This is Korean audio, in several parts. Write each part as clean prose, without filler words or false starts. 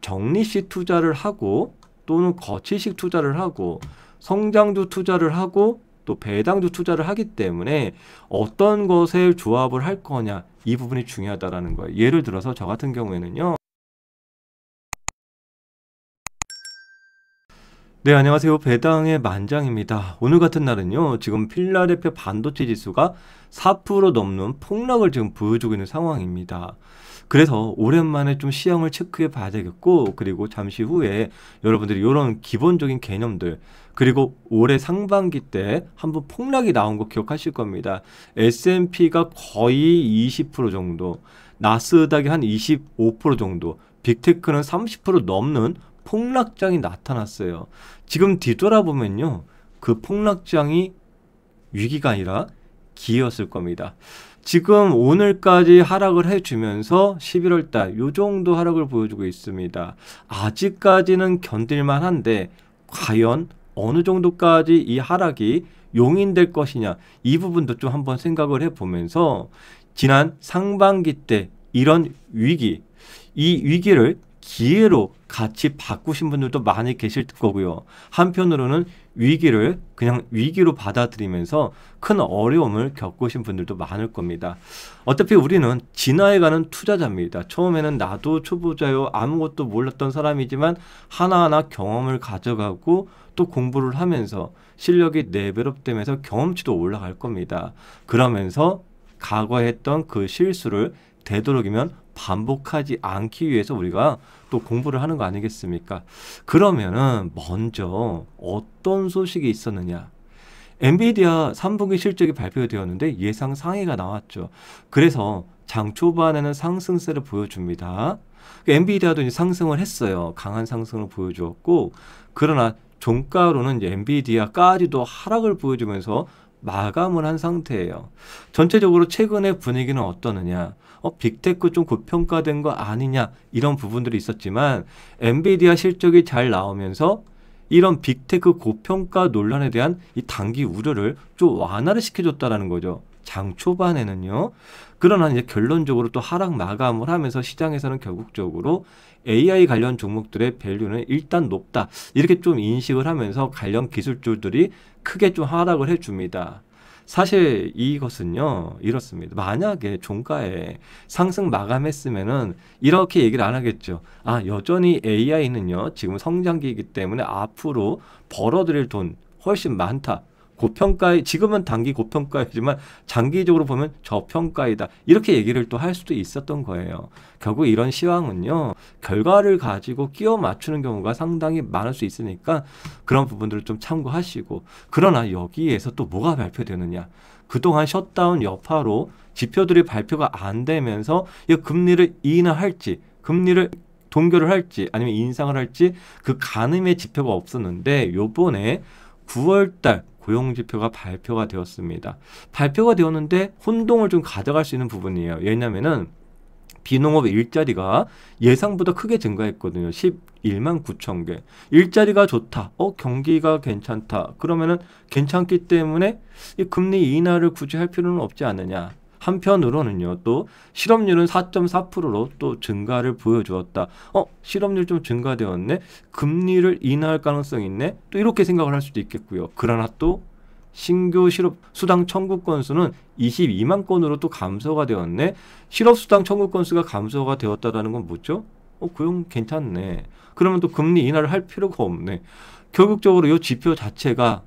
적립식 투자를 하고 또는 거치식 투자를 하고 성장주 투자를 하고 또 배당주 투자를 하기 때문에 어떤 것에 조합을 할 거냐 이 부분이 중요하다라는 거예요. 예를 들어서 저 같은 경우에는요. 네, 안녕하세요. 배당의 만장입니다. 오늘 같은 날은요. 지금 필라델피아 반도체 지수가 4% 넘는 폭락을 지금 보여주고 있는 상황입니다. 그래서 오랜만에 좀 시황을 체크해 봐야 되겠고, 그리고 잠시 후에 여러분들이 이런 기본적인 개념들, 그리고 올해 상반기 때 한번 폭락이 나온 거 기억하실 겁니다. S&P가 거의 20% 정도, 나스닥이 한 25% 정도, 빅테크는 30% 넘는 폭락장이 나타났어요. 지금 뒤돌아보면요. 그 폭락장이 위기가 아니라 기회였을 겁니다. 지금 오늘까지 하락을 해주면서 11월 달 요 정도 하락을 보여주고 있습니다. 아직까지는 견딜만 한데 과연 어느 정도까지 이 하락이 용인될 것이냐 이 부분도 좀 한번 생각을 해보면서 지난 상반기 때 이런 위기, 이 위기를 기회로 같이 바꾸신 분들도 많이 계실 거고요. 한편으로는 위기를 그냥 위기로 받아들이면서 큰 어려움을 겪으신 분들도 많을 겁니다. 어차피 우리는 진화해가는 투자자입니다. 처음에는 나도 초보자요. 아무것도 몰랐던 사람이지만 하나하나 경험을 가져가고 또 공부를 하면서 실력이 레벨업 되면서 경험치도 올라갈 겁니다. 그러면서 과거에 했던 그 실수를 되도록이면 반복하지 않기 위해서 우리가 또 공부를 하는 거 아니겠습니까? 그러면은 먼저 어떤 소식이 있었느냐? 엔비디아 3분기 실적이 발표되었는데 예상 상회가 나왔죠. 그래서 장 초반에는 상승세를 보여줍니다. 엔비디아도 이제 상승을 했어요. 강한 상승을 보여주었고, 그러나 종가로는 이제 엔비디아까지도 하락을 보여주면서 마감을 한 상태예요. 전체적으로 최근의 분위기는 어떠느냐? 빅테크 좀 고평가된 거 아니냐? 이런 부분들이 있었지만 엔비디아 실적이 잘 나오면서 이런 빅테크 고평가 논란에 대한 이 단기 우려를 좀 완화를 시켜줬다라는 거죠. 장 초반에는요. 그러나 이제 결론적으로 또 하락 마감을 하면서 시장에서는 결국적으로 AI 관련 종목들의 밸류는 일단 높다. 이렇게 좀 인식을 하면서 관련 기술주들이 크게 좀 하락을 해줍니다. 사실 이것은요 이렇습니다. 만약에 종가에 상승 마감했으면은 이렇게 얘기를 안 하겠죠. 아, 여전히 AI는요 지금 성장기이기 때문에 앞으로 벌어들일 돈 훨씬 많다. 고평가에 지금은 단기 고평가이지만 장기적으로 보면 저평가이다. 이렇게 얘기를 또 할 수도 있었던 거예요. 결국 이런 시황은요. 결과를 가지고 끼워 맞추는 경우가 상당히 많을 수 있으니까 그런 부분들을 좀 참고하시고, 그러나 여기에서 또 뭐가 발표되느냐. 그동안 셧다운 여파로 지표들이 발표가 안 되면서 이 금리를 인하할지 금리를 동결을 할지 아니면 인상을 할지 그 가늠의 지표가 없었는데 요번에 9월달 고용지표가 발표가 되었습니다. 발표가 되었는데 혼동을 좀 가져갈 수 있는 부분이에요. 왜냐면은 비농업 일자리가 예상보다 크게 증가했거든요. 11만 9천 개. 일자리가 좋다. 경기가 괜찮다. 그러면은 괜찮기 때문에 이 금리 인하를 굳이 할 필요는 없지 않느냐. 한편으로는요, 또 실업률은 4.4%로 또 증가를 보여주었다. 실업률 좀 증가되었네. 금리를 인하할 가능성이 있네. 또 이렇게 생각을 할 수도 있겠고요. 그러나 또 신규 실업 수당 청구 건수는 22만 건으로 또 감소가 되었네. 실업 수당 청구 건수가 감소가 되었다라는 건 뭐죠? 고용 괜찮네. 그러면 또 금리 인하를 할 필요가 없네. 결국적으로 이 지표 자체가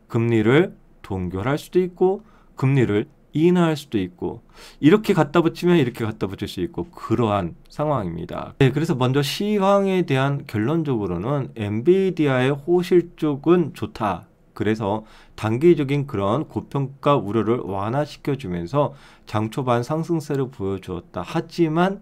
금리를 동결할 수도 있고 금리를 인하할 수도 있고 이렇게 갖다 붙이면 이렇게 갖다 붙일 수 있고 그러한 상황입니다. 네, 그래서 먼저 시황에 대한 결론적으로는 엔비디아의 호실 쪽은 좋다. 그래서 단기적인 그런 고평가 우려를 완화시켜주면서 장 초반 상승세를 보여주었다. 하지만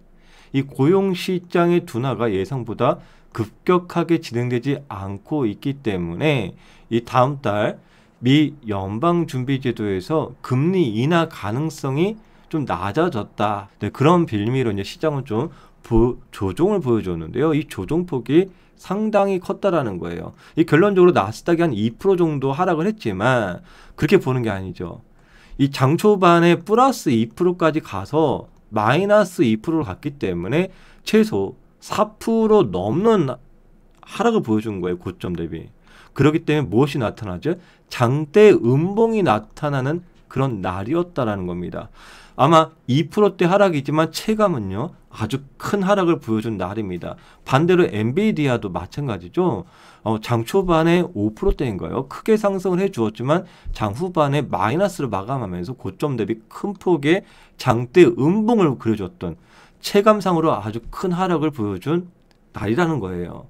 이 고용시장의 둔화가 예상보다 급격하게 진행되지 않고 있기 때문에 이 다음 달 미 연방준비제도에서 금리 인하 가능성이 좀 낮아졌다. 네, 그런 빌미로 이제 시장은 좀 조정을 보여줬는데요. 이 조정폭이 상당히 컸다라는 거예요. 이 결론적으로 나스닥이 한 2% 정도 하락을 했지만 그렇게 보는 게 아니죠. 이 장 초반에 플러스 2%까지 가서 마이너스 2%로 갔기 때문에 최소 4% 넘는 하락을 보여준 거예요. 고점 대비. 그렇기 때문에 무엇이 나타나죠? 장대 음봉이 나타나는 그런 날이었다라는 겁니다. 아마 2%대 하락이지만 체감은요, 아주 큰 하락을 보여준 날입니다. 반대로 엔비디아도 마찬가지죠. 장 초반에 5%대인가요? 크게 상승을 해주었지만 장 후반에 마이너스를 마감하면서 고점 대비 큰 폭의 장대 음봉을 그려줬던, 체감상으로 아주 큰 하락을 보여준 날이라는 거예요.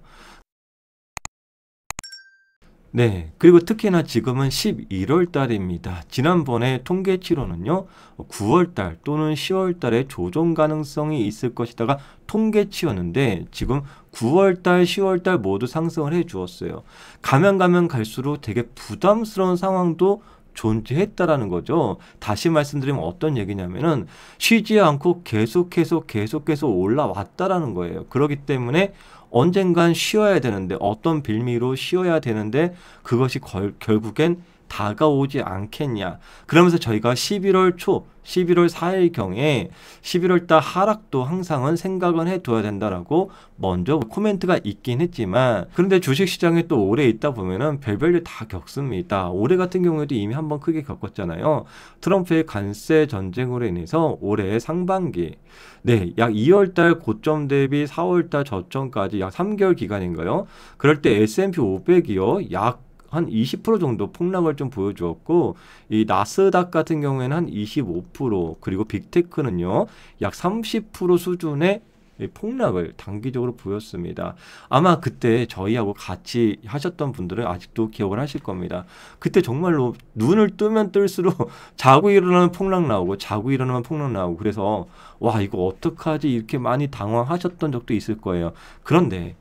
네, 그리고 특히나 지금은 11월 달입니다. 지난번에 통계치로는요, 9월 달 또는 10월 달에 조정 가능성이 있을 것이다가 통계치였는데, 지금 9월 달, 10월 달 모두 상승을 해 주었어요. 가면 갈수록 되게 부담스러운 상황도 존재했다라는 거죠. 다시 말씀드리면 어떤 얘기냐면은, 쉬지 않고 계속해서 올라왔다라는 거예요. 그렇기 때문에 언젠간 쉬어야 되는데, 어떤 빌미로 쉬어야 되는데, 그것이 결국엔 다가오지 않겠냐. 그러면서 저희가 11월 초, 11월 4일경에 11월 달 하락도 항상은 생각은 해둬야 된다라고 먼저 코멘트가 있긴 했지만, 그런데 주식시장에 또 오래 있다 보면은 별별 일 다 겪습니다. 올해 같은 경우에도 이미 한번 크게 겪었잖아요. 트럼프의 관세 전쟁으로 인해서 올해 상반기, 네, 약 2월 달 고점 대비 4월 달 저점까지 약 3개월 기간인가요? 그럴 때 S&P 500이요, 약 한 20% 정도 폭락을 좀 보여주었고, 이 나스닥 같은 경우에는 한 25%, 그리고 빅테크는요 약 30% 수준의 이 폭락을 단기적으로 보였습니다. 아마 그때 저희하고 같이 하셨던 분들은 아직도 기억을 하실 겁니다. 그때 정말로 눈을 뜨면 뜰수록 자고 일어나면 폭락 나오고, 자고 일어나면 폭락 나오고, 그래서 와, 이거 어떡하지, 이렇게 많이 당황하셨던 적도 있을 거예요. 그런데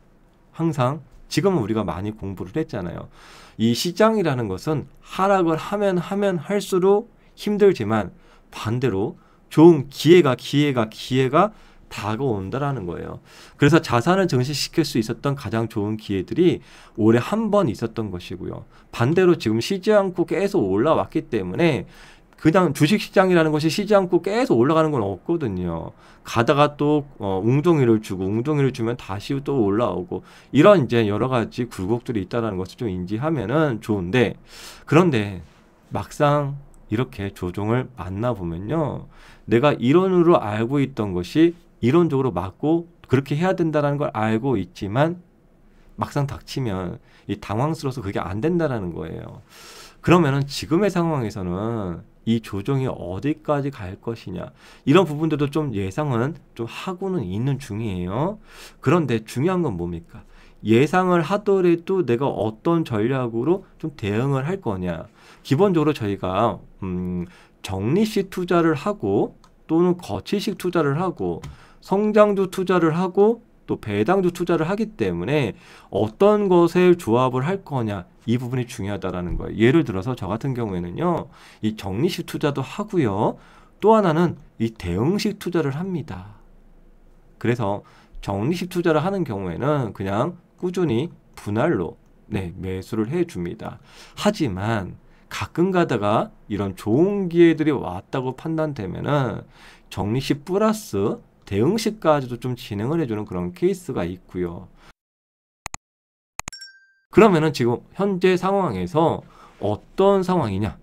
항상 지금은 우리가 많이 공부를 했잖아요. 이 시장이라는 것은 하락을 하면 할수록 힘들지만, 반대로 좋은 기회가 다가온다라는 거예요. 그래서 자산을 증식시킬 수 있었던 가장 좋은 기회들이 올해 한 번 있었던 것이고요. 반대로 지금 쉬지 않고 계속 올라왔기 때문에, 그냥 주식시장이라는 것이 쉬지 않고 계속 올라가는 건 없거든요. 가다가 또 웅덩이를 주면 다시 또 올라오고, 이런 이제 여러 가지 굴곡들이 있다는 것을 좀 인지하면은 좋은데, 그런데 막상 이렇게 조정을 만나보면요, 내가 이론으로 알고 있던 것이 이론적으로 맞고 그렇게 해야 된다는 걸 알고 있지만, 막상 닥치면 이 당황스러워서 그게 안 된다는 거예요. 그러면은 지금의 상황에서는 이 조정이 어디까지 갈 것이냐, 이런 부분들도 좀 예상은 좀 하고는 있는 중이에요. 그런데 중요한 건 뭡니까? 예상을 하더라도 내가 어떤 전략으로 좀 대응을 할 거냐. 기본적으로 저희가 적리식 투자를 하고, 또는 거치식 투자를 하고, 성장주 투자를 하고, 또 배당주 투자를 하기 때문에 어떤 것에 조합을 할 거냐, 이 부분이 중요하다라는 거예요. 예를 들어서 저 같은 경우에는요, 이 적리식 투자도 하고요, 또 하나는 이 대응식 투자를 합니다. 그래서 적리식 투자를 하는 경우에는 그냥 꾸준히 분할로 매수를 해줍니다. 하지만 가끔 가다가 이런 좋은 기회들이 왔다고 판단되면은 적리식 플러스 대응식까지도 좀 진행을 해주는 그런 케이스가 있고요. 그러면은 지금 현재 상황에서 어떤 상황이냐?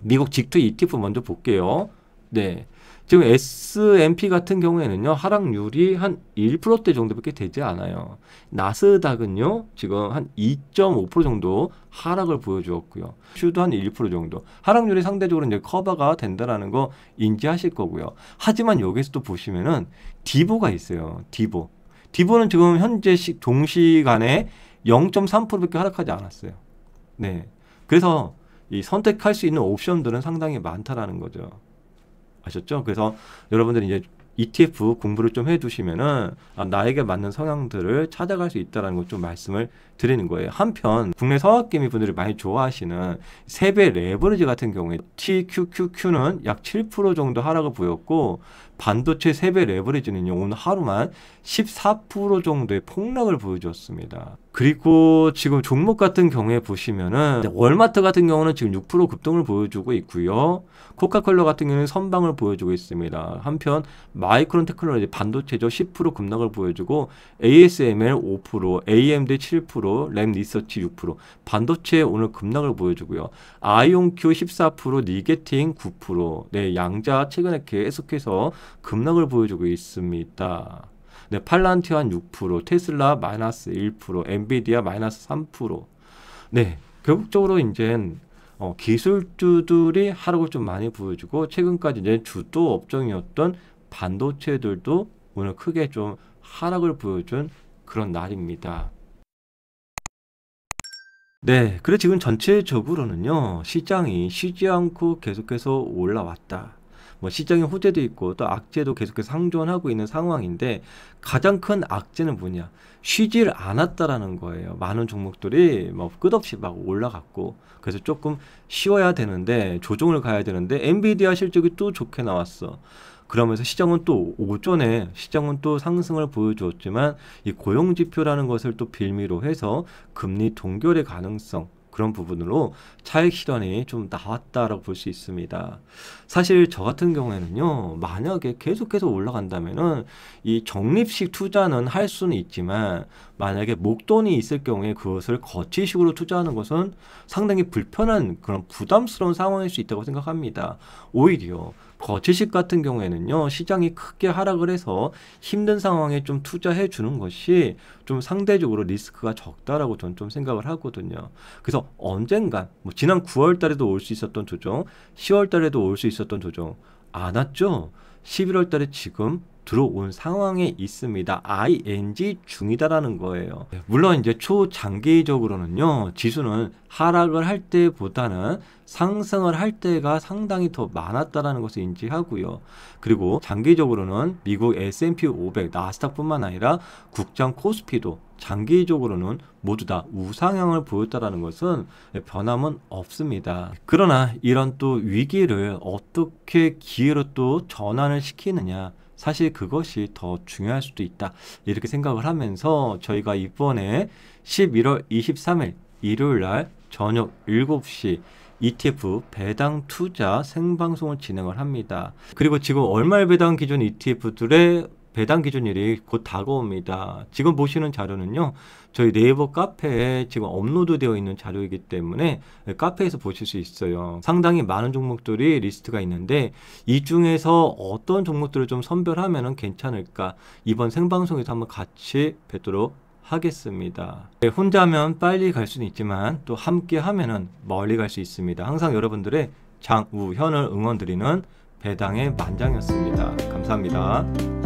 미국 직투 ETF 먼저 볼게요. 네, 지금 S&P 같은 경우에는요, 하락률이 한 1%대 정도밖에 되지 않아요. 나스닥은요, 지금 한 2.5% 정도 하락을 보여주었고요. 슈도 한 1% 정도. 하락률이 상대적으로 이제 커버가 된다라는 거 인지하실 거고요. 하지만 여기서 또 보시면은 디보가 있어요. 디보는 지금 현재 동시간에 0.3%밖에 하락하지 않았어요. 네, 그래서 이 선택할 수 있는 옵션들은 상당히 많다라는 거죠. 아셨죠? 그래서 여러분들이 이제 ETF 공부를 좀 해두시면은 나에게 맞는 성향들을 찾아갈 수 있다는 걸 좀 말씀을 드리는 거예요. 한편 국내 서학개미 분들이 많이 좋아하시는 세배 레버리지 같은 경우에 TQQQ는 약 7% 정도 하락을 보였고, 반도체 세배 레버리지는요, 오늘 하루만 14% 정도의 폭락을 보여줬습니다. 그리고 지금 종목 같은 경우에 보시면은 월마트 같은 경우는 지금 6% 급등을 보여주고 있고요. 코카콜라 같은 경우는 선방을 보여주고 있습니다. 한편 마이크론 테크놀로지 반도체죠. 10% 급락을 보여주고 ASML 5%, AMD 7%, 램 리서치 6%, 반도체 오늘 급락을 보여주고요. 아이온큐 14%, 니게팅 9%. 네, 양자 최근에 계속해서 급락을 보여주고 있습니다. 네, 팔란티안 6%, 테슬라 마이너스 1%, 엔비디아 마이너스 3%. 네, 결국적으로 이제 기술주들이 하락을 좀 많이 보여주고 최근까지 이제 주도 업종이었던 반도체들도 오늘 크게 좀 하락을 보여준 그런 날입니다. 네, 그래 지금 전체적으로는요, 시장이 쉬지 않고 계속해서 올라왔다. 뭐 시장의 호재도 있고 또 악재도 계속해서 상존하고 있는 상황인데 가장 큰 악재는 뭐냐? 쉬질 않았다라는 거예요. 많은 종목들이 뭐 끝없이 막 올라갔고 그래서 조금 쉬어야 되는데 조정을 가야 되는데 엔비디아 실적이 또 좋게 나왔어. 그러면서 시장은 또 오전에 시장은 또 상승을 보여주었지만 이 고용지표라는 것을 또 빌미로 해서 금리 동결의 가능성 그런 부분으로 차익 실현이 좀 나왔다라고 볼 수 있습니다. 사실 저 같은 경우에는요, 만약에 계속해서 올라간다면은 이 적립식 투자는 할 수는 있지만 만약에 목돈이 있을 경우에 그것을 거치식으로 투자하는 것은 상당히 불편한 그런 부담스러운 상황일 수 있다고 생각합니다. 오히려 거치식 같은 경우에는요, 시장이 크게 하락을 해서 힘든 상황에 좀 투자해 주는 것이 좀 상대적으로 리스크가 적다라고 저는 좀 생각을 하거든요. 그래서 언젠간 뭐 지난 9월 달에도 올 수 있었던 조정, 10월 달에도 올 수 있었던 조정 안 왔죠? 11월 달에 지금 들어온 상황에 있습니다. ING 중이다라는 거예요. 물론 이제 초장기적으로는요, 지수는 하락을 할 때보다는 상승을 할 때가 상당히 더 많았다라는 것을 인지하고요. 그리고 장기적으로는 미국 S&P 500, 나스닥뿐만 아니라 국장 코스피도 장기적으로는 모두 다 우상향을 보였다라는 것은 변함은 없습니다. 그러나 이런 또 위기를 어떻게 기회로 또 전환을 시키느냐, 사실 그것이 더 중요할 수도 있다, 이렇게 생각을 하면서 저희가 이번에 11월 23일 일요일날 저녁 7시 ETF 배당 투자 생방송을 진행을 합니다. 그리고 지금 월말 배당 기준 ETF들의 배당 기준일이 곧 다가옵니다. 지금 보시는 자료는요, 저희 네이버 카페에 지금 업로드 되어 있는 자료이기 때문에 카페에서 보실 수 있어요. 상당히 많은 종목들이 리스트가 있는데 이 중에서 어떤 종목들을 좀 선별하면 괜찮을까, 이번 생방송에서 한번 같이 뵙도록 하겠습니다. 네, 혼자 하면 빨리 갈 수는 있지만 또 함께 하면은 멀리 갈 수 있습니다. 항상 여러분들의 장우현을 응원드리는 배당의 만장이었습니다. 감사합니다.